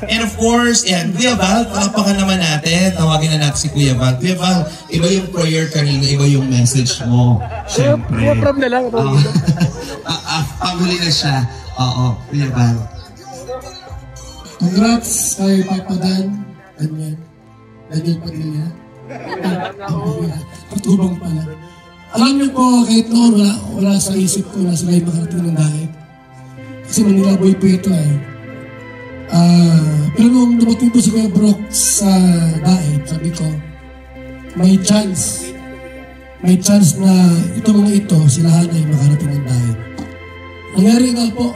And of course, yan, Kuya Val, palakpakan naman natin. Tawagin na natin si Kuya Val. Kuya Val, iba yung prayer kanina, iba yung message mo. Siyempre. Kuya Prab na lang. Pahuli na siya. Oo, Kuya Val. Congrats kay Papa Dan. Daniel Padilla. Patubang pala. Alam niyo po, kahit noon wala sa isip ko na sila yung makarating ng dahil. Kasi Manila boy po ito eh. Pero nung dumating po si Kuya Brock sa dahil, sabi ko, may chance na ito mga ito, silahan ay makarating ng dahil. Nangyari nga po.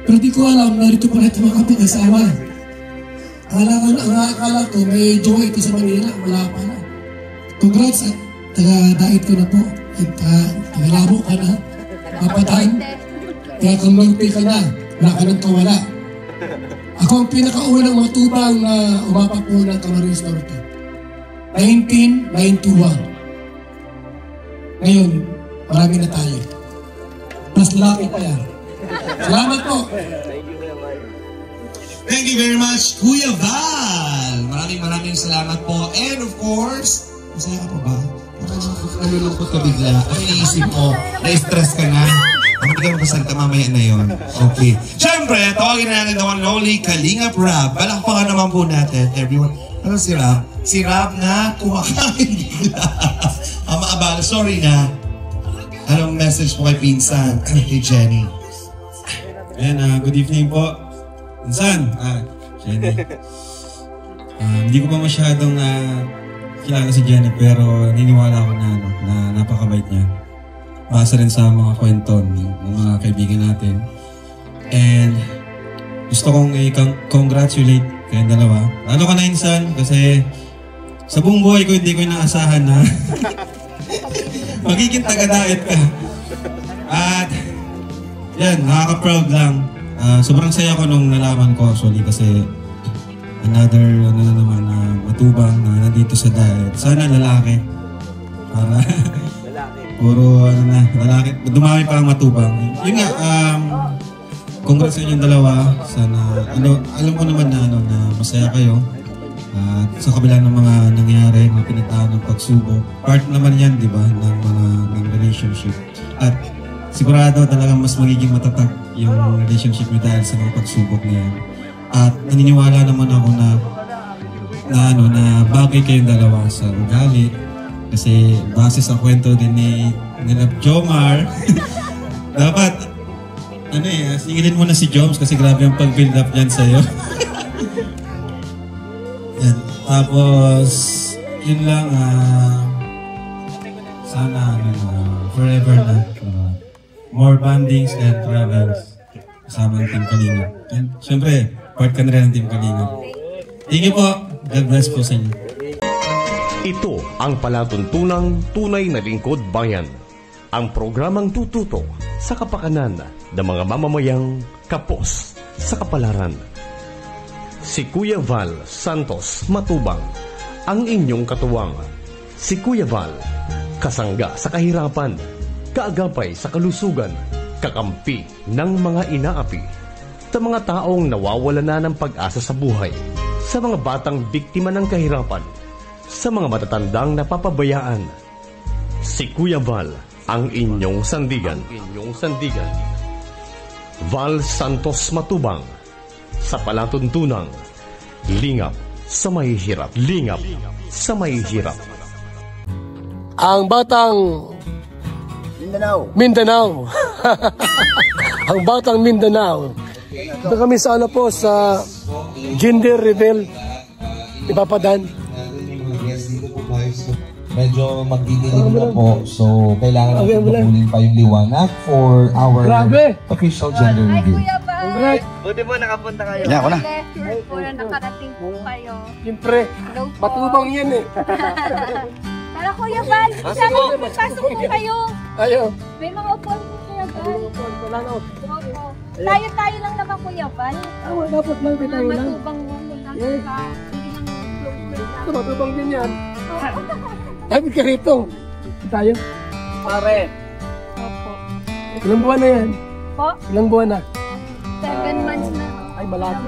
Pero di ko alam na dito pa rin mga kapag-asawa. Akala ko may jowa ito sa Manila, wala pa na. Congrats at taga-dait ko na po. At taga-labo ka na. Papatayin. Kaya kung multi ka na, wala ka nang kawala. Ako ang pinakaunang matubang na umapak po ng Camarines Norte. 1991. Ngayon, marami na tayo. Mas laki pa yan. Salamat po. Thank you very much, Kuya Val. Maraming salamat po. And of course, masaya ka pa ba? Nalulungkot ka bigla. Ano iniisip mo? Na-stress ka na? Hindi ka mapasal ka, mamaya na yun. Okay. Siyempre, tawagin na natin the one lonely Kalingap Rab. Balakpakan naman po natin, everyone. Ano si Rab? Si Rab na kumakain bigla. Maabala, sorry na. Anong message po kay Pinsan? Kay Jenny? Ayan, good evening po. Pinsan, Jenny. Hindi ko pa masyadong kilala si Jenny pero niniwala ako na napakabait niya. Basa rin sa mga kwento ng mga kaibigan natin. And gusto kong i-congratulate kayong dalawa. Ano ka na Insan? Kasi sa buong buhay ko hindi ko inaasahan na magiging taga-diet ka. At yan, nakaka-proud lang. Sobrang saya ko nung nalaman ko actually kasi another matubang na nandito sa diet. Sana lalaki. Para puro lalaki. Dumami pa ang matubang. Yun nga, congrats sa inyong dalawa. Sana, alam ko naman na masaya kayo. At sa kabila ng mga nangyari, mga pinagdaan ng pagsubok. Part naman yan, di ba, ng relationship. At sigurado talagang mas magiging matatag yung relationship niyo dahil sa mga pagsubok niya. At naniniwala naman ako na bagay kayong dalawa sa ugali. Kasi base sa kwento din nila Jomar, dapat singilin mo na si Joms kasi grabe ang pag-build up niyan sa'yo. Yan. Tapos, yun lang, sana forever na. More bandings and travels kasama ng Team Kalingap. And syempre, part ka na rin ng Team Kalingap. Thank you po. God bless po sa inyo. Ito ang palatuntunang tunay na lingkod bayan. Ang programang tututok sa kapakanan ng mga mamamayang kapos sa kapalaran. Si Kuya Val Santos Matubang, ang inyong katuwang. Si Kuya Val, kasangga sa kahirapan, kaagapay sa kalusugan, kakampi ng mga inaapi, sa mga taong nawawala na ng pag-asa sa buhay, sa mga batang biktima ng kahirapan, sa mga matatandang napapabayaan. Si Kuya Val, ang inyong sandigan. Val Santos Matubang, sa palatuntunang lingap sa mahihirap. Ang batang Mindanao. Ang batang Mindanao. Ito kami sa sa gender reveal ni Papa Dan. Medyo magdidilim na po, so kailangan natin kukunin pa yung liwanag for our official gender reveal. Buti po nakapunta kayo. Yeah, ako na. Po na nakarating po kayo. Siyempre, matubang yan eh. Tara Kuya Val, sana pasok po kayo. Ayaw. May mga upuan po Kuya Val. Tayo lang naman Kuya Val. Dapat lang tayo lang. Matubang mo lang. Matubang din yan. Ay, ka rito. Tayo. Pare. Opo. Ilang buwan na yan? Po? Ilang buwan na? 7 months na. Ay, malapit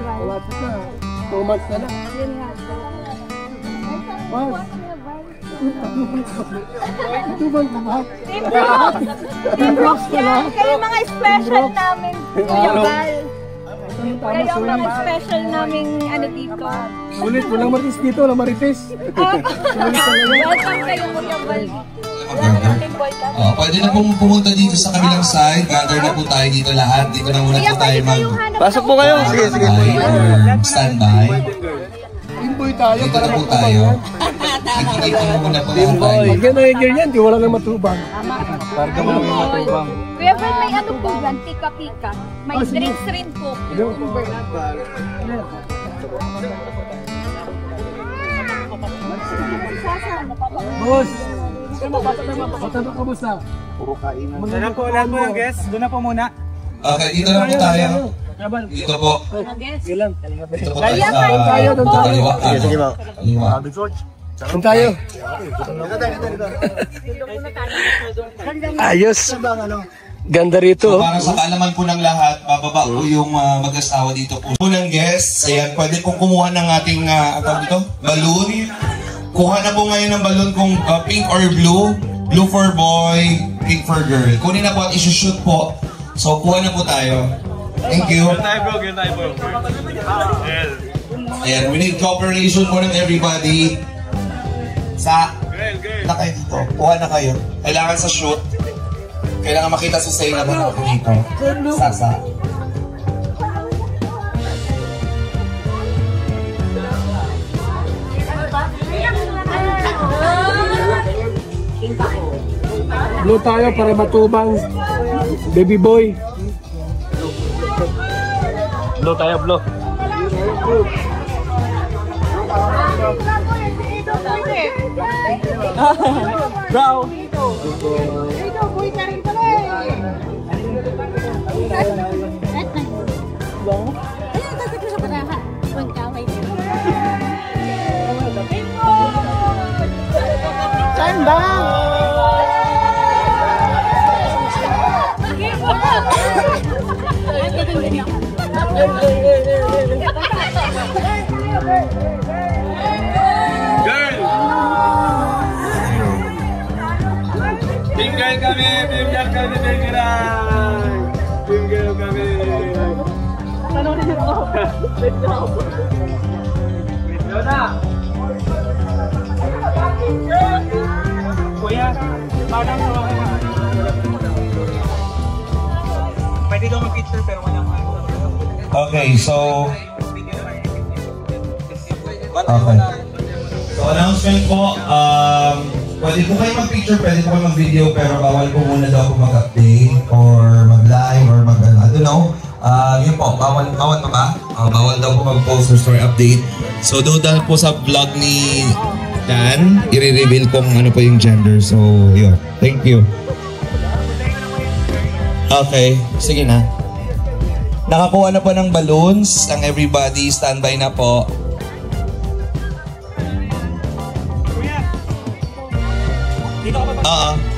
na. 2 months na lang. Yun nga. Wow. 2 months na ba? Kayo mga special namin, Kuya Val. Kayo ang mga special naming ano dito. Sulit, walang marites dito, walang marites. Welcome kayo, Kuya Val. Pwede na pong pumunta dito sa kabilang side. Gather na po tayo dito lahat. Dito na muna po tayo Pasok po kayo. Sige, sige. standby. Inboy tayo. Dito na po tayo. Nakikita mo muna po lahat tayo. Pag yan ang gear yan, di wala nang matubang. Parang mo may matubang. Kuya Val, may ano po yan? Pika-pika. May drinks rin po. Boss! Matalo ka, boss, ha? Doon na po, lahat po yung guests. Doon na po muna. Okay, dito na po tayo. Dito po. Dito po tayo sa kaliwa. Sige ba? Kaliwa. Saan tayo? Ayos! Ganda rito. So, para sa kaalaman po ng lahat, bababa po yung mag-asawa dito po. Unang guest, ayan, pwede pong kumuha ng ating balloon. Kuha na po ngayon ng balloon kung pink or blue. Blue for boy, pink for girl. Kunin na po at isushoot po. So, kuha na po tayo. Thank you. Ayan, we need cooperation po ng everybody. Na kayo dito. Kuha na kayo. Kailangan sa shoot. Kailangan makita si Say na ba ako dito. Sasa. Blue tayo para matubang. Baby boy. Blow tayo, blow. Brown. Boy ka rin pala eh. Ayun, tatag ko sa panaha. Magkaway din. Saan ba? Tinggal kami, tinggal kami, tinggal kami. Tanong niyo ako. Video na. Kuya, parang pwede daw mag-picture pero wala mo. Okay, so... Okay. So, announcement po, pwede po kayo mag-picture, pwede po kayo mag-video, pero bawal po muna daw po mag-update or mag-live or mag-ano. I don't know. Yun po, bawal pa ba? Bawal daw po mag-post or story update. So, doon dahil po sa vlog ni Dan, i-reveal kung ano po yung gender. So, yun. Thank you. Okay, sige na. Nakakuha na po ng balloons. Ang everybody, standby na po.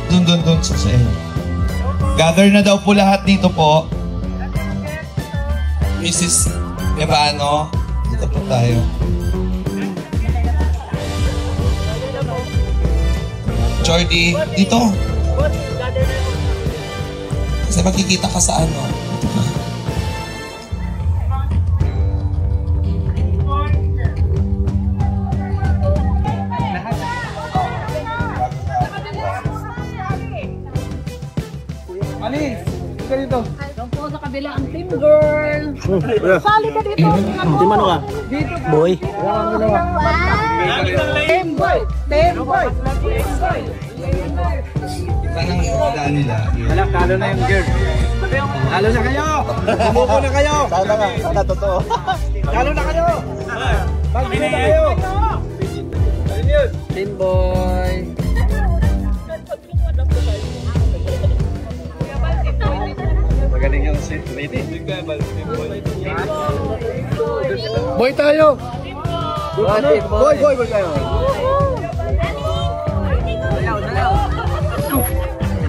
Dun sa end. Gather na daw po lahat dito po. Mrs. Evano, dito po tayo. Jordy, dito. Kasi makikita ka sa ano. Dito ka. Ali, ka dito. Doon po sa kabila ang team girl. Sali ka dito. Team ano ka? Dito. Boy. Team boy. Team boy. Kita nang iwadaan nila. Wala, talo na yung girl. Talo na kayo! Sumuko na kayo! Sana totoo. Talo na kayo! Magbili na kayo! Team boy! Magaling yung lady. Boy tayo! Boy tayo!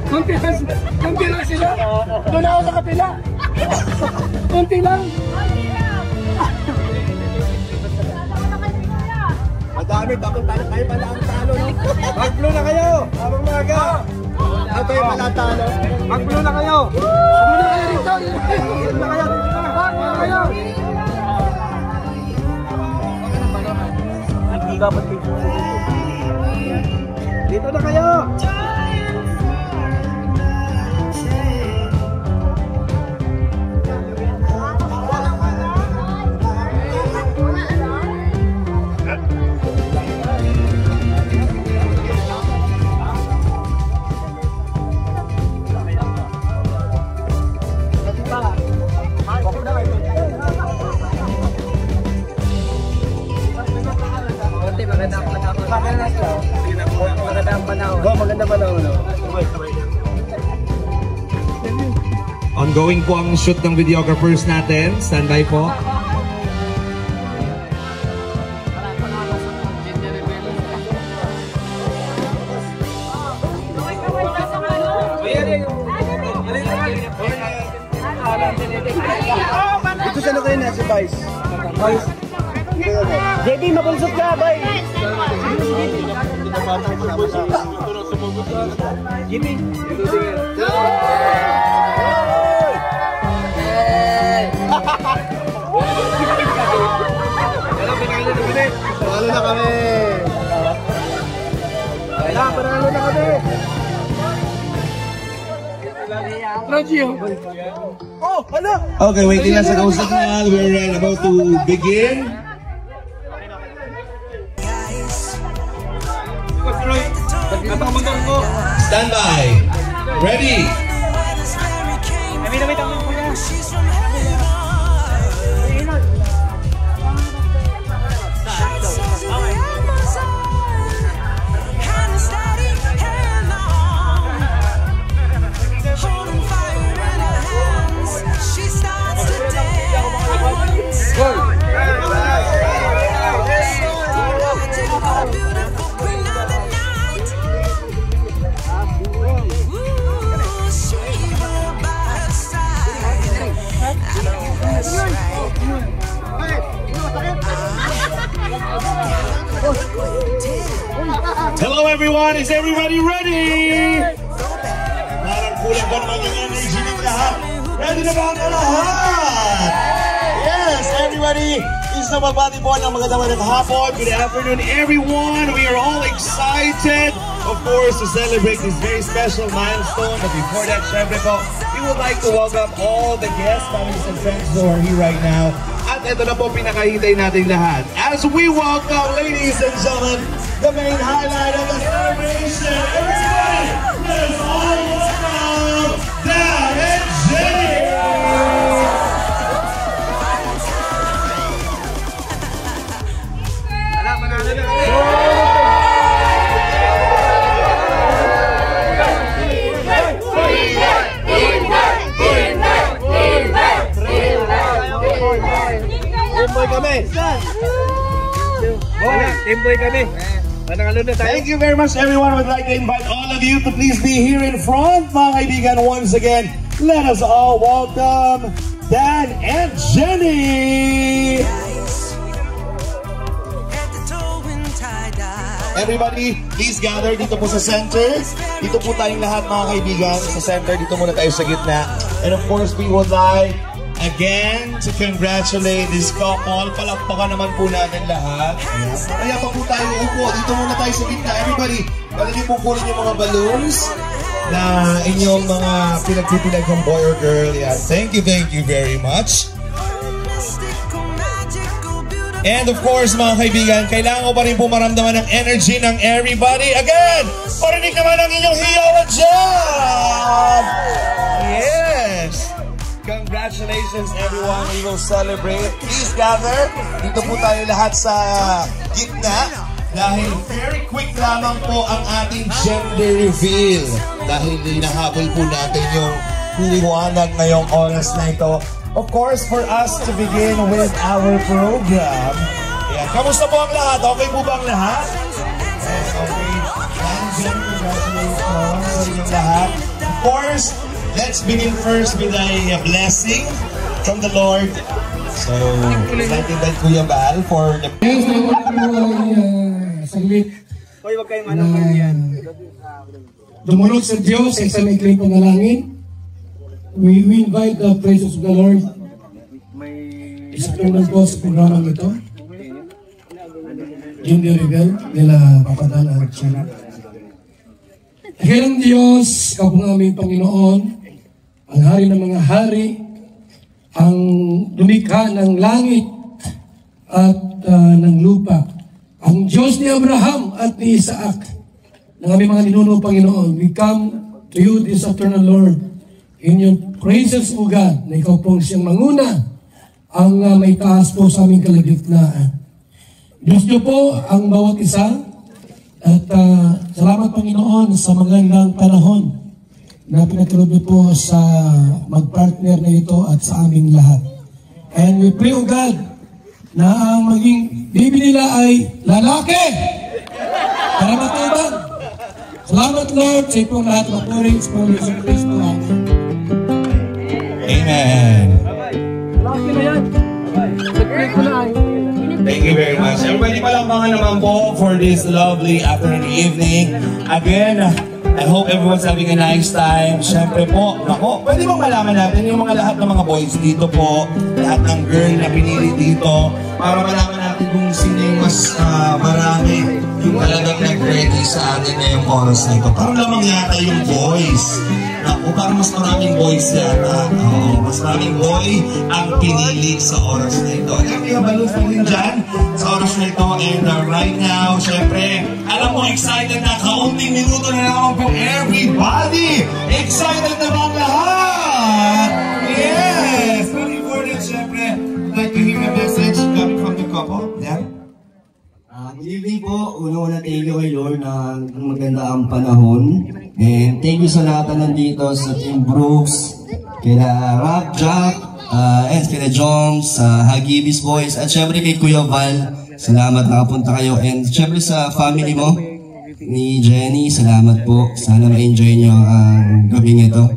Kunti lang sila. Doon ako sa kapila. Kunti lang. kami, tapos tayo pala ang talo, no? Mag-blue na kayo! Habang maga! Ako tayo pala talo. Mag-blue na kayo! Blue na kayo dito! Blue na kayo! Blue na kayo! Dito na kayo! Ongoing po ang shoot ng videographers natin. Standby po. Ito sa kayo na si Vice. JB, mabunsot ka, Vice. Jimmy. Panalo na kami. Panalo na kami. Oh, hala. Okay, waiting lang sa go signal. We're about to begin. Standby. Ready. Hello everyone, is everybody ready? Parang kulang ba naman yung energy ng lahat? Ready na ba ang lahat? Yes, everybody, is na magbati po ng magandang hapon. Good afternoon everyone. We are all excited, of course, to celebrate this very special milestone. But before that, syempre po, we would like to welcome all the guests, families and friends who are here right now. At ito na po pinakahintay natin lahat. As we welcome, ladies and gentlemen, the main highlight of the celebration. Everybody, let us all welcome Dan and Jenny. Teamboy kami. Teamboy kami. Thank you very much everyone. I would like to invite all of you to please be here in front, mga kaibigan. Once again, let us all welcome Dan and Jenny. Everybody, please gather dito po sa center. Dito po tayong lahat mga kaibigan sa center. Dito muna tayo sa gitna. And of course, we would like again to congratulate this couple. Palakpakan naman po natin lahat. Kaya pa po tayo upo. Dito muna tayo sa gitna. Everybody, pwede niyo po kunin yung mga balloons na inyong mga pinagtitilag ng boy or girl. Yeah. Thank you very much. And of course, mga kaibigan, kailangan ko pa rin po maramdaman ng energy ng everybody. Again, parinig naman ang inyong hiyawan dyan! Yes! Congratulations everyone. We will celebrate. Please gather. Dito po tayo lahat sa gitna. Dahil very quick lamang po ang ating gender reveal. Dahil hinahabol po natin yung liwanag ngayong oras na ito. Of course, for us to begin with our program. Ayan. Kamusta po ang lahat? Okay po ba ang lahat? Yes, okay. Congratulations sa inyong lahat. Of course, let's begin first with a blessing from the Lord. So, let's invite Kuya Bal for the... Yes, saglit Hoy, wag kayong na dumunod sa Diyos sa isang maikling panalangin. We invite the presence of the Lord. Isa naman po sa programang ito. Hindi rebel nila papadala at siya. Dakilang Diyos, ikaw po aming Panginoon, ang hari ng mga hari, ang lumikha ng langit at ng lupa. Ang Diyos ni Abraham at ni Isaac, ng aming mga ninuno, Panginoon, we come to you this afternoon, Lord, in your praises, O God, na ikaw pong siyang manguna, ang may taas po sa aming kalagitnaan. Diyos niyo po ang bawat isa, at salamat, Panginoon, sa magandang panahon na pinatulog niyo po sa magpartner na ito at sa aming lahat. And we pray, O God, na ang maging baby nila ay lalaki para matubang. Salamat, Lord, sa ipong lahat ng mapuring sa Panginoon sa Kristo. Amen. Laki na yan. Nag-break ko na ay. Thank you very much. Everybody palakpakan naman po for this lovely afternoon evening. Again, I hope everyone's having a nice time. Siyempre po, nako, pwede bang malaman natin yung mga lahat ng mga boys dito po, lahat ng girl na pinili dito, para malaman natin kung sino yung mas marami yung talagang nag-ready sa atin ngayong oras na ito. Parang lamang yata yung boys. Naku, parang mas maraming boys yata. Oo, mas maraming boy ang pinili sa oras na ito. Kaya may habalos po rin dyan sa oras na ito. And right now, syempre, alam mo, excited na. Kaunting minuto na naman po everybody. Excited na ba ang lahat? Yes! Looking forward to it, syempre. I'd like to hear a message coming from the couple. Yeah? Good evening po. Una-una thank you kay Lord na maganda ang panahon. And thank you sa lahat na nandito sa Team Brooks, kila Rap Jack, and kila Joms, Hagibis Boys, at syempre kay Kuya Val. Salamat nakapunta kayo. And syempre sa family mo, ni Jenny, salamat po. Sana ma-enjoy nyo ang gabing ito.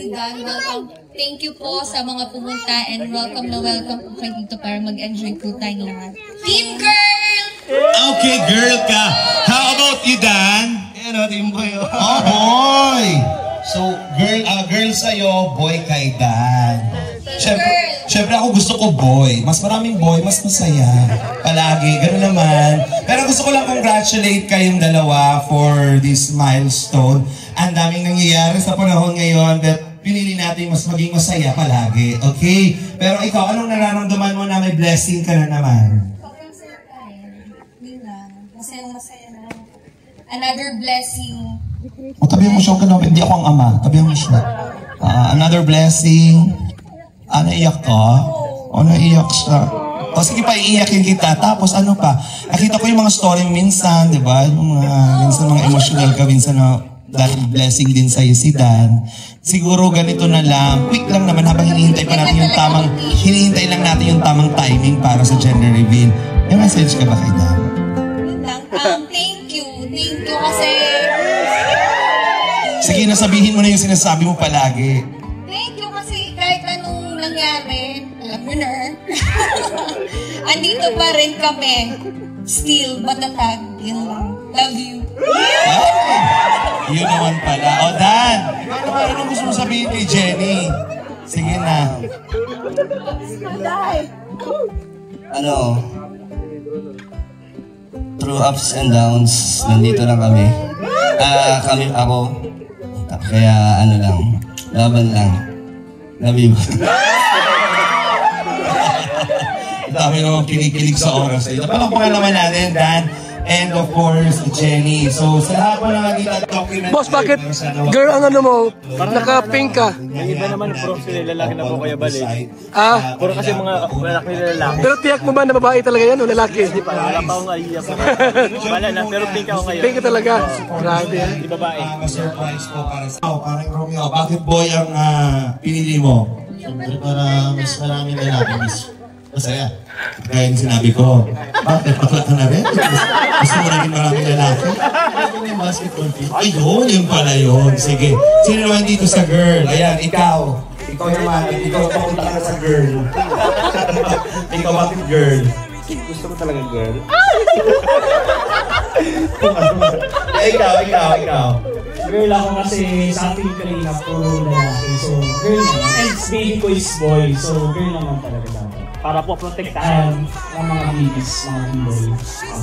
Welcome. Thank you po sa mga pumunta and welcome na welcome po kayo dito para mag-enjoy po tayo lahat. Team Girl! Okay, girl ka. How about you, Dan? Team Boy. Oh, boy! So, girl sa'yo, boy kay Dan. Siyempre ako gusto ko boy. Mas maraming boy, mas masaya. Palagi, gano'n naman. Pero gusto ko lang congratulate kayong dalawa for this milestone. Ang daming nangyayari sa panahon ngayon that pinili natin mas maging masaya palagi. Okay? Pero ikaw, anong nararamdaman mo na may blessing ka na naman? Sobrang saya tayo. Masaya na. Another blessing. O, tabihan mo siya, hindi ako ang ama. Tabihan mo siya. Another blessing. Naiyak ka? O, naiyak siya. O, sige pa, iiyakin kita. Tapos, ano pa? Nakita ko yung mga story minsan, di ba? Minsan mga emotional ka, minsan dahil blessing din sa'yo si Dan. Siguro ganito na lang. Quick lang naman habang hinihintay lang natin yung tamang timing para sa gender reveal. May message ka ba kay Dan? Thank you. Thank you kasi... Sige, nasabihin mo na yung sinasabi mo palagi. Thank you kasi kahit anong nangyari, alam mo na, andito pa rin kami. Still, matatag. Yun lang. Love you. Yun naman pala. O, Dan! Ano gusto mo sabihin kay Jenny? Sige na. Through ups and downs, nandito lang kami. Ako. Kaya lang, laban lang. Love you. Dami naman kinikilig sa oras. Palakpakan naman natin, Dan. And of course, Jenny. So, sa lahat mo na nakita document. Boss, bakit girl ang ano mo? Naka-pink ka. Yung iba naman, puro sila lalaki na po kaya balik. Puro kasi mga lalaki na lalaki. Pero tiyak mo ba na babae talaga yan o lalaki? Hindi pa, wala pa akong aiyak. Wala na, pero pink ako ngayon. Pink ka talaga. Grabe. Di babae. Surprise po para sa parang Romeo. Bakit boy ang pinili mo? Siyempre para mas maraming lalaki, mas masaya. Gaya yung sinabi ko, bakit? Bakit ka na rin? Gusto mo rin maraming lalaki? Ako yung basketball team. Ayun, yun pala yun. Sige. Sino naman dito sa girl? Ayan, ikaw. Ikaw naman. Ikaw papunta ka sa girl. Ikaw bakit girl? Gusto ko talaga girl. Ikaw. Girl ako kasi sa ating kanina puro lalaki. So, girl naman. And baby ko is boy. So, girl naman talaga dapat. Para po protektahan ng mga babies, mga boy.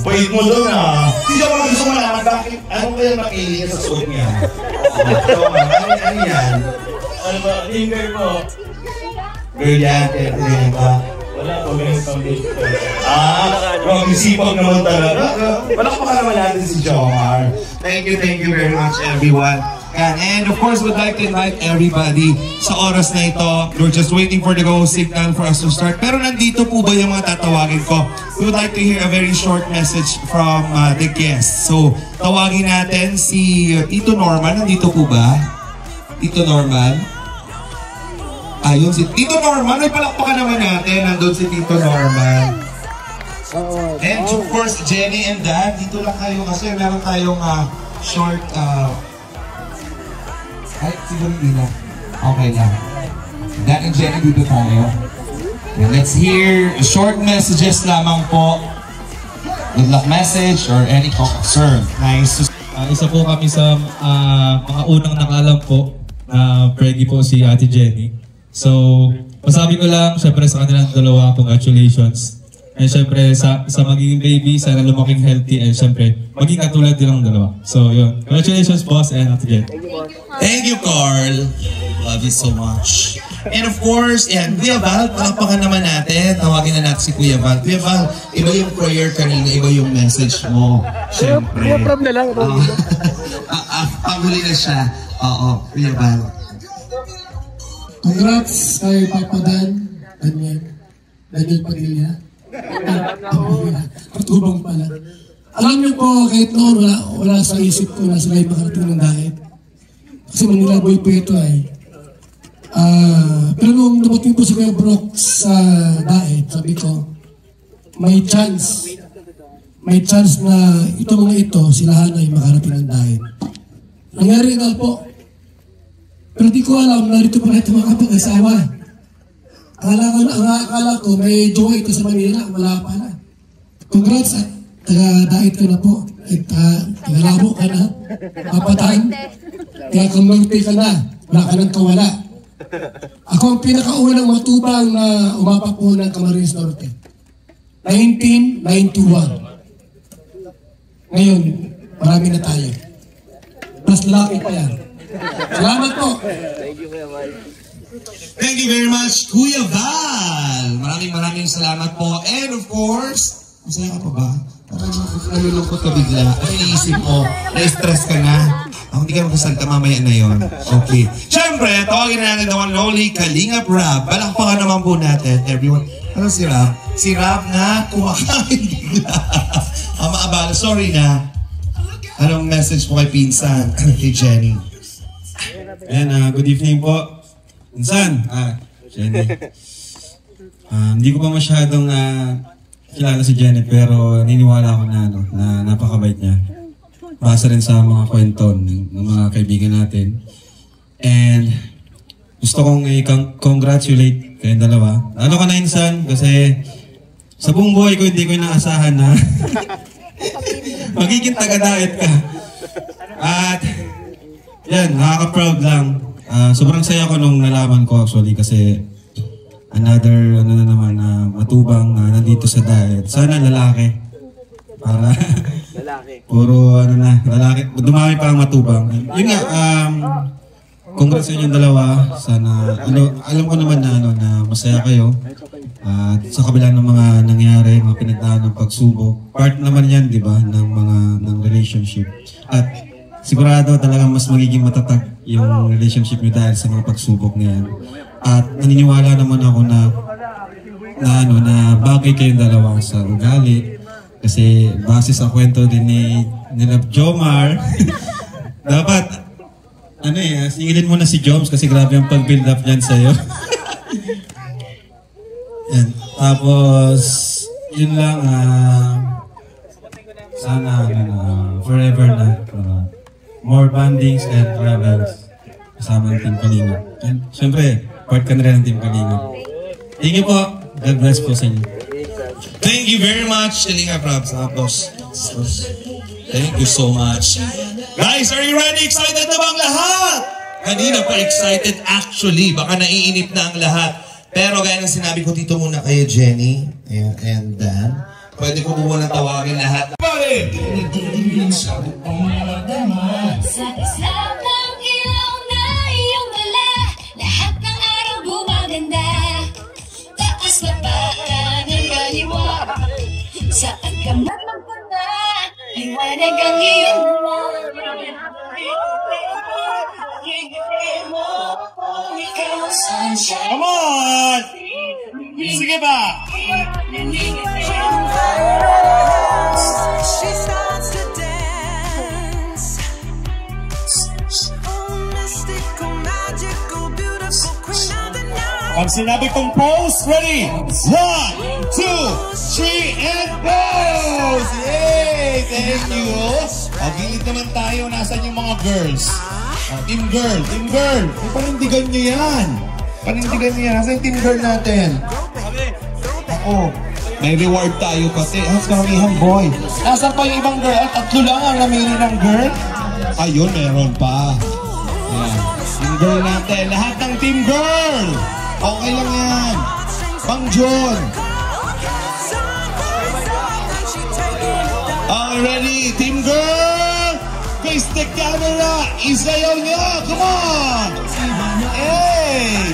Wait mo doon ah. Hindi ako gusto malaman bakit, anong kaya nakili niya sa suot niya? Ano yan? Ano ba? Yung girl po. Girl yan, kaya ba? Wala po, ganun foundation. Grabe sipag naman talaga. Palakpakan naman natin si Jomar. Thank you very much everyone. And of course, would like to invite everybody sa oras na ito. We're just waiting for the go signal for us to start. Pero nandito po ba yung mga tatawagin ko? We would like to hear a very short message from the guests. So, tawagin natin si Tito Norman. Nandito po ba? Tito Norman? Ayun si Tito Norman. Ay, palakpakan naman natin. Nandun si Tito Norman. And of course, Jenny and Dad, dito lang kayo kasi meron tayong short... Ay, siguro hindi na. Okay lang. Dad and Jenny, dito tayo. And let's hear short messages lamang po. Good luck message or any concern. Nice. Isa po kami sa mga unang nakalam po na preggy po si Ate Jenny. So, masabi ko lang, syempre sa kanilang dalawa, congratulations. And syempre sa magiging baby, sana lumaking healthy and syempre maging katulad din ng dalawa. So, yun. Congratulations, boss, and Ate Jenny. Thank you, Carl. Love you so much. And of course, yan, Kuya Val, palakpakan naman natin. Tawagin na natin si Kuya Val. Kuya Val, iba yung prayer kanina, iba yung message mo. Siyempre. Kuya Prab na lang. Pahuli na siya. Oo, Kuya Val. Congrats kay Papa Dan, Daniel Padilla. Patubang pala. Alam niyo po, kahit noon wala sa isip ko na sila yung makarating ng diet. Kasi Manila boy po ito ay. Pero nung dumating po si Kuya Brooke sa diet, sabi ko, may chance na mga ito, sila ay makarating ng diet. Nangyari nga po. Pero di ko alam, narito pa rin mga kapag-asawa. Akala ko may jowa ito sa Manila, wala pa na. Congrats at taga-diet ka na po. At taga-labo ka na. Papatayin. Taga-converte ka na. Wala ka nang kawala. Ako ang pinakaunang matubang na umapak po ng Camarines Norte. 1991. Ngayon, marami na tayo. Mas lalaki pa yan. Salamat po. Thank you very much, Kuya Val. Maraming salamat po. And of course, masaya ka pa ba? Parang nalulungkot ka bigla. Ano iniisip mo? Na-stress ka na? Hindi ka magkasalta, mamaya na yon. Okay. Siyempre, tawagin na natin the one lonely Kalingap Rab. Balakpakan naman po natin, everyone. Ano si Rab? Si Rab na kumakain bigla. Maabala, sorry na. Anong message po kay Pinsan? Kay Jenny? Ayan, good evening po. Pinsan, Jenny. Hindi ko pa masyadong kilala si Jenny pero niniwala ako na napakabait niya. Basa rin sa mga kwento ng mga kaibigan natin. And gusto kong i-congratulate kayong dalawa. Ano ka na, Insan? Kasi sa buong buhay ko hindi ko inaasahan na magiging taga-diet ka. At yan, nakaka-proud lang. Sobrang saya ko nung nalaman ko actually kasi another matubang na nandito sa diet. Sana lalaki. Para puro lalaki. Dumami pa ang matubang. Yun nga, congrats sa inyong dalawa. Sana, alam ko naman na masaya kayo. Sa kabila ng mga nangyari, mga pinagdaan ng pagsubok. Part naman yan, di ba, ng relationship. At sigurado talagang mas magiging matatag yung relationship nyo dahil sa mga pagsubok na yan. At naniniwala naman ako na bagay kayong dalawa sa ugali. Kasi base sa kwento din ni Jomar, dapat, singilin mo na si Joms kasi grabe ang pag-build up niyan sa'yo. Yan. Tapos, yun lang, sana, forever na. More bandings and travels kasama ng Team Kalingap. And syempre, part ka na rin ng Team Kalingap. Thank you po. God bless po sa inyo. Thank you very much, Kalinga Prabs. Thank you so much. Guys, are you ready? Excited na bang lahat? Kanina pa excited actually. Baka naiinip na ang lahat. Pero gaya ng sinabi ko, dito muna kayo, Jenny and Dan. Pwede ko muna tawagin lahat. Bakit? Sa islap ng ilaw na iyong dala, lahat ng araw gumaganda. Taas baba ng kaliwa, saan ka man magpunta, liwanag ang iyong dala. Come on! Sige ba? She starts to dance. Oh, mystical, magical, beautiful queen of the night. Pag sinabi kong pose, ready? 1, 2, 3, and pose! Yay! Thank you! Gilid naman tayo. Nasaan yung mga girls? Team girl, team girl. Panindigan nyo yan. Panindigan nyo yan. Nasaan yung team girl natin? Ako. May reward tayo kasi. Mas karamihan boy. Nasaan pa yung ibang girl? Tatlo lang ang namili ng girl. Ayun, meron pa. Ayan. Team girl natin. Lahat ng team girl. Okay lang yan. Pang John. Ready? Team girl. Face the camera. Isayaw niyo. Come on. Hey.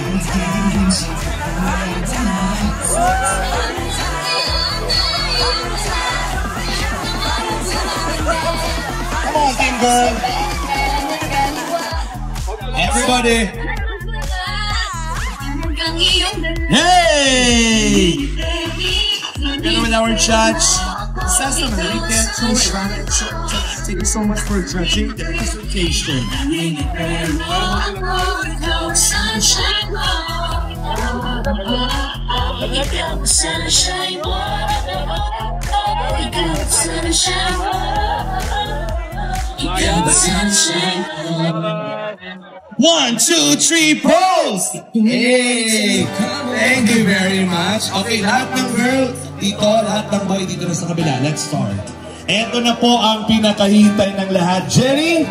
Come on, team girl. Everybody. Hey! Together with our church. Thank you so much for judging the presentation. One, two, three, pose! Hey! Thank you very much. Okay, lahat ng girl dito, lahat ng boy dito na sa kabila. Let's start. Ito na po ang pinakahintay ng lahat. Jenny,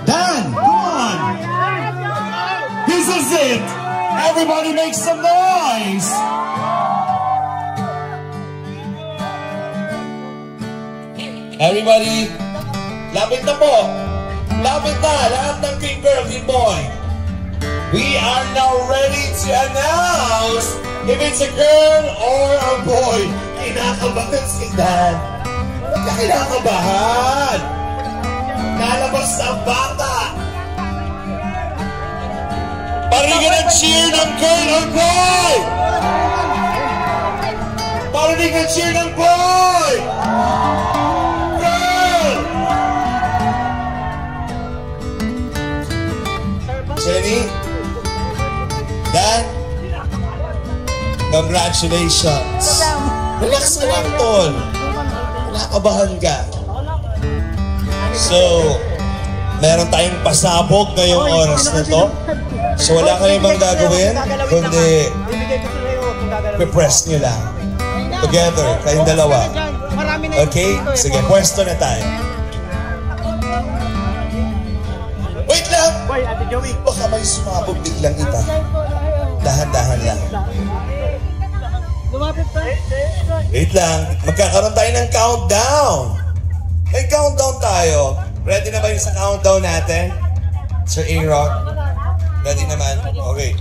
Dan, come on! This is it! Everybody make some noise! Everybody, lapit na po! Lapit na! Lahat ng team girl, team boy! We are now ready to announce if it's a girl or a boy. Kinakabahan si Dan. Ba't ka kinakabahan? Nalabas ang bata. Parinig ka ng cheer ng girl or boy! Parinig ng cheer ng boy! Girl! Jenny? Dan? Congratulations! Relax na lang, tol. Nakabahan ka. So, meron tayong pasabog ngayong oras na to. So, wala kayong ibang gagawin, kundi pe-press nyo lang. Together, kayong dalawa. Okay? Sige, pwesto na tayo. Wait lang! Baka may sumabog biglang iba. Dahan-dahan lang. Wait lang. Magkakaroon tayo ng countdown. May countdown tayo. Ready na ba yung sa countdown natin? Sir A-Rock? Ready naman? Okay.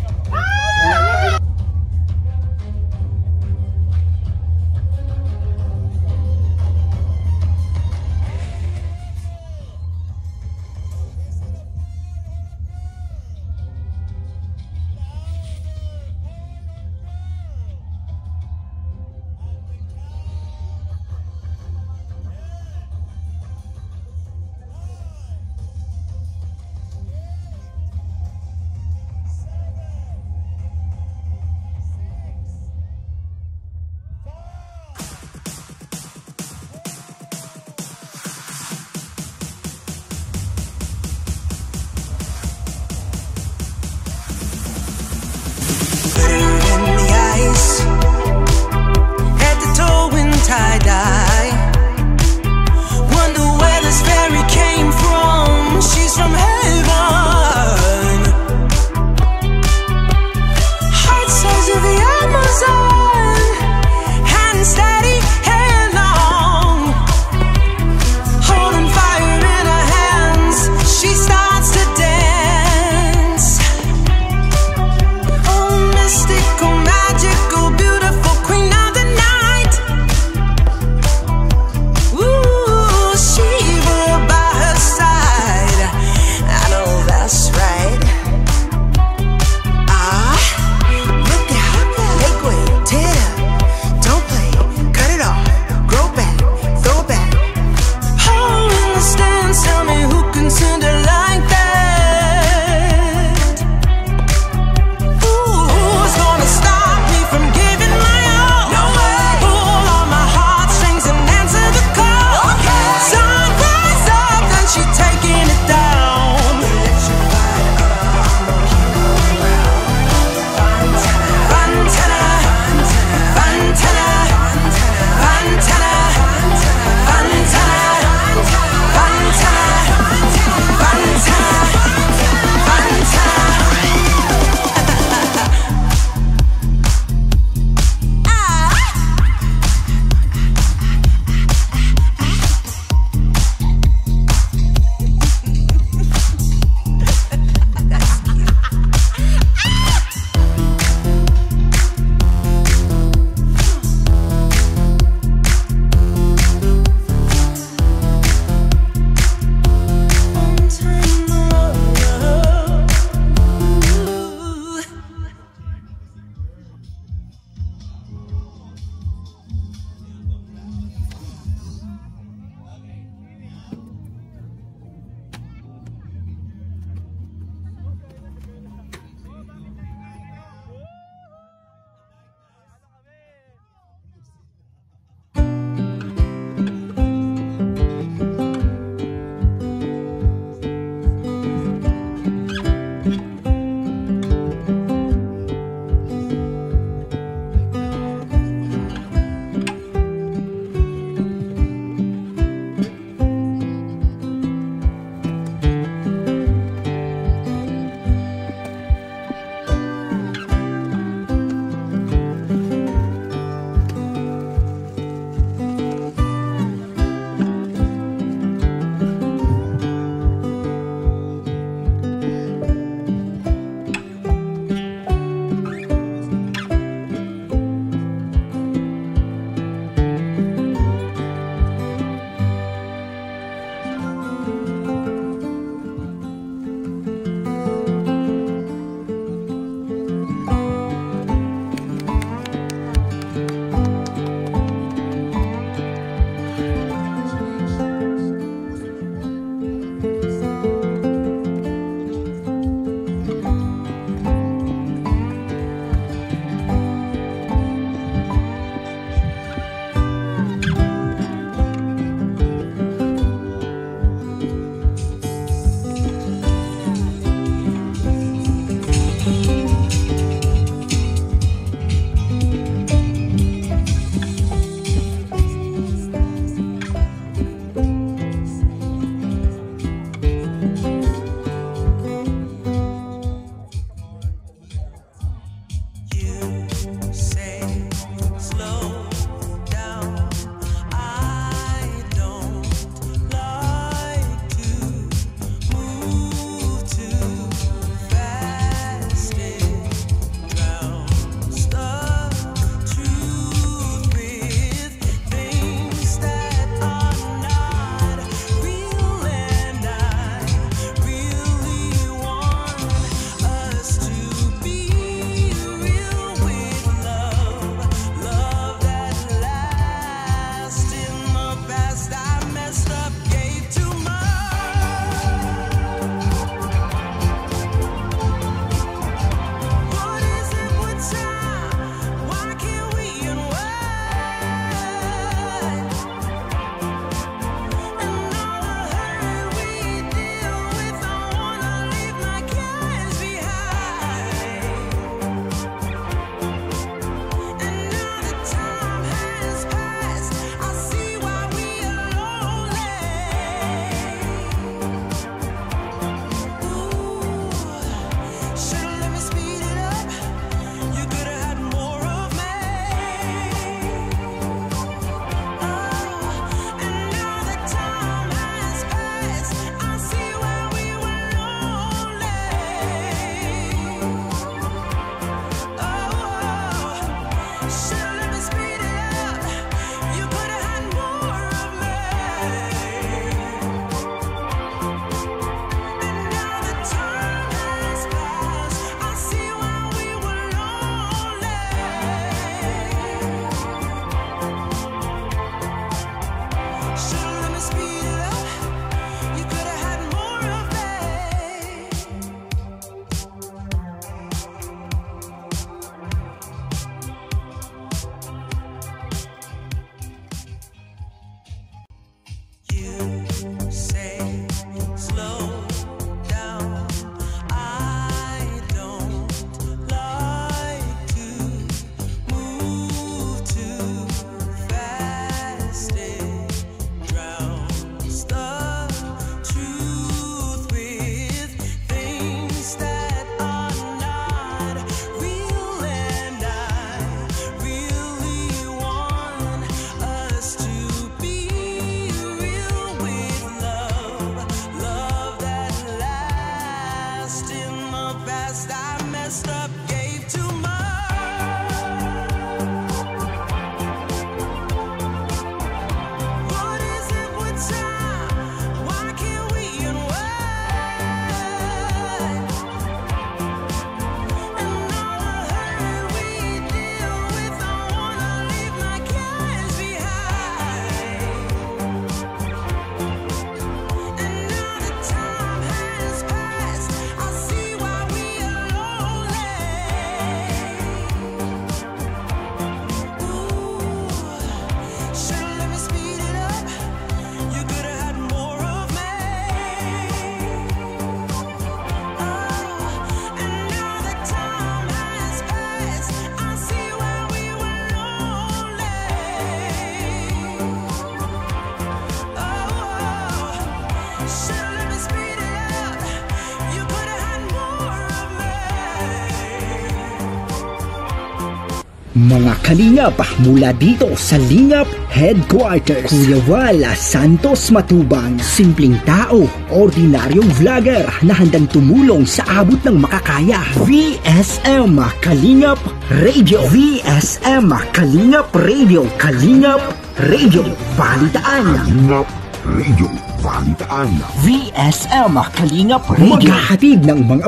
Mga kalingap mula dito sa Lingap Headquarters, Kuya Val Santos Matubang, simpleng tao, ordinaryong vlogger na handang tumulong sa abot ng makakaya. VSM Kalingap Radio, VSM Kalingap Radio, Kalingap Radio Balitaan, Kalingap Radio Balitaan, VSM Kalingap Radio, maghahatid ng mga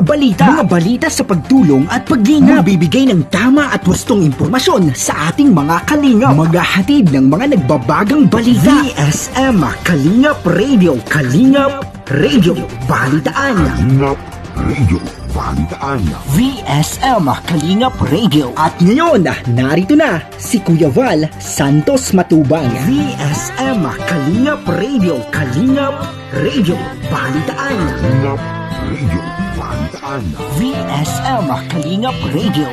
balita sa pagtulong at paglinga, magbibigay ng tama at wastong impormasyon sa ating mga kalingap, maghahatid ng mga nagbabagang balita. VSM Kalingap Radio, Kalingap Radio Balitaan, Kalingap Radio Balitaan, VSM Kalingap Radio. At ngayon, narito na si Kuya Val Santos Matubang. VSM Kalingap Radio, Kalingap Radio Balitaan, Kalingap Radio Balitaan, VSM Kalingap Radio.